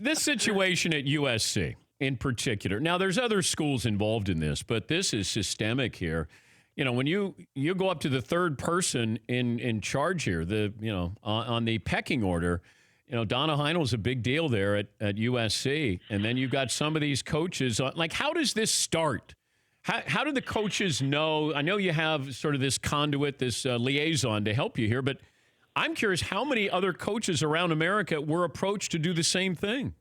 This situation at USC in particular. Now, there's other schools involved in this, but this is systemic here. When you go up to the third person in charge here, on the pecking order, Donna Heinel's a big deal there at USC, and then you've got some of these coaches. How does this start? How do the coaches know? I know you have sort of this conduit, this liaison to help you here, but I'm curious how many other coaches around America were approached to do the same thing.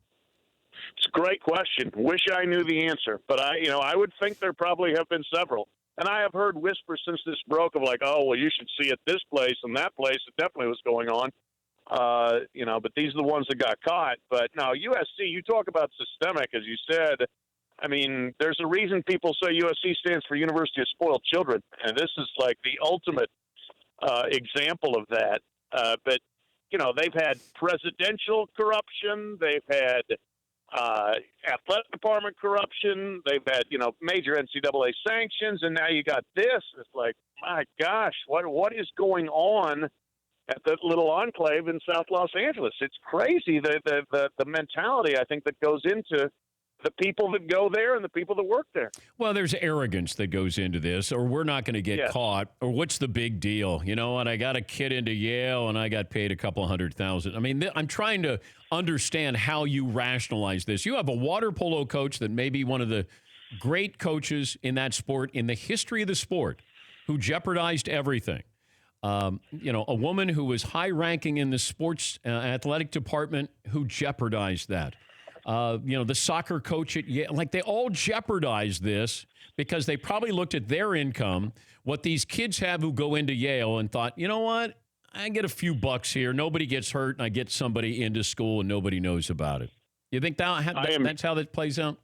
It's a great question. Wish I knew the answer, but I would think there probably have been several. And I have heard whispers since this broke of you should see it this place and that place. It definitely was going on. But these are the ones that got caught. But now USC, you talk about systemic, as you said. I mean, there's a reason people say USC stands for University of Spoiled Children, and this is like the ultimate example of that. But they've had presidential corruption, they've had athletic department corruption, they've had major NCAA sanctions, and now you got this. It's like, my gosh, what is going on at that little enclave in South Los Angeles? It's crazy the mentality I think that goes into the people that go there and the people that work there. Well, there's arrogance that goes into this, or we're not going to get caught, or what's the big deal? You know what? I got a kid into Yale and I got paid a couple $100,000. I mean, I'm trying to understand how you rationalize this. You have a water polo coach that may be one of the great coaches in that sport, in the history of the sport, who jeopardized everything. A woman who was high ranking in the sports athletic department who jeopardized that. The soccer coach at Yale, they all jeopardize this because they probably looked at their income, what these kids have who go into Yale, and thought, you know what, I get a few bucks here, nobody gets hurt, and I get somebody into school and nobody knows about it. You think that's how that plays out?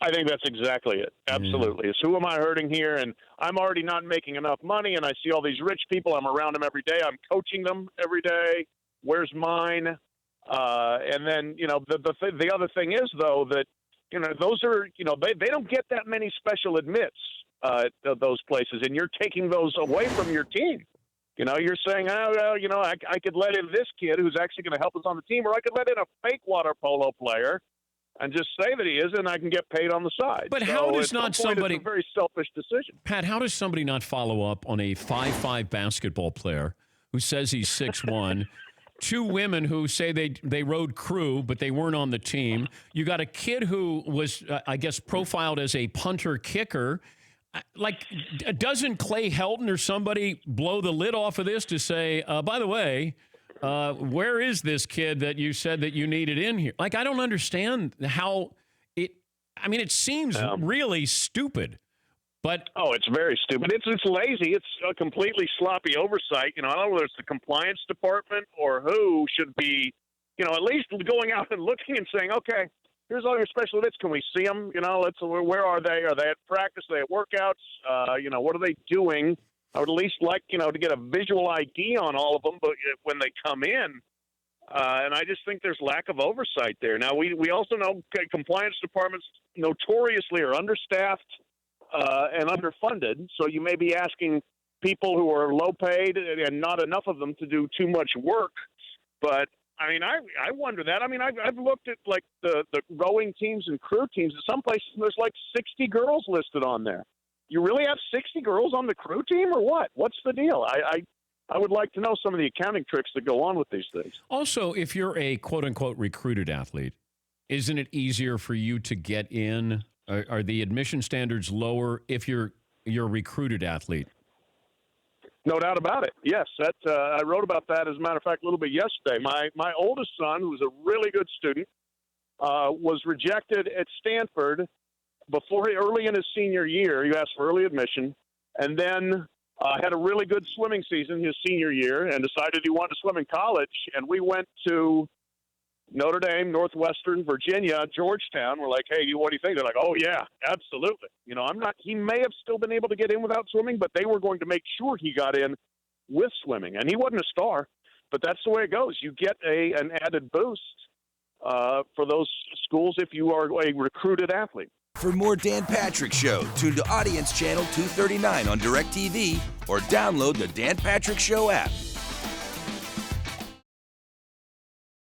I think that's exactly it. Absolutely. It's who am I hurting here? And I'm already not making enough money, and I see all these rich people. I'm around them every day. I'm coaching them every day. Where's mine? And then, the other thing is, though, that, those are, they don't get that many special admits, those places, and you're taking those away from your team. You're saying, I could let in this kid who's actually going to help us on the team, or I could let in a fake water polo player and just say that he is, and I can get paid on the side. But how does not somebody... It's a very selfish decision. Pat, how does somebody not follow up on a 5'5" basketball player who says he's 6'1", two women who say they rode crew, but they weren't on the team. You got a kid who was, I guess, profiled as a punter-kicker. Doesn't Clay Helton or somebody blow the lid off of this to say, by the way, where is this kid that you said that you needed in here? I don't understand how it seems really stupid. But it's very stupid. It's lazy. It's a completely sloppy oversight. I don't know whether it's the compliance department or who should be, at least going out and looking and saying, okay, here's all your special edits. Can we see them? Where are they? Are they at practice? Are they at workouts? What are they doing? I would at least like, to get a visual ID on all of them, but when they come in. And I just think there's lack of oversight there. Now, we also know compliance departments notoriously are understaffed and underfunded. So you may be asking people who are low paid and not enough of them to do too much work. But I wonder that. I've looked at the rowing teams and crew teams. In some places, there's 60 girls listed on there. You really have 60 girls on the crew team, or what? What's the deal? I would like to know some of the accounting tricks that go on with these things. Also, if you're a quote unquote recruited athlete, isn't it easier for you to get in? Are the admission standards lower if you're a recruited athlete? No doubt about it. Yes, I wrote about that, as a matter of fact, a little bit yesterday. My oldest son, who's a really good student, was rejected at Stanford early in his senior year. He asked for early admission, and then had a really good swimming season his senior year, and decided he wanted to swim in college. And we went to Notre Dame, Northwestern, Virginia, Georgetown. We're like, hey, what do you think? They're like, oh, yeah, absolutely. He may have still been able to get in without swimming, but they were going to make sure he got in with swimming. And he wasn't a star, but that's the way it goes. You get an added boost for those schools if you are a recruited athlete. For more Dan Patrick Show, tune to Audience Channel 239 on DirecTV or download the Dan Patrick Show app.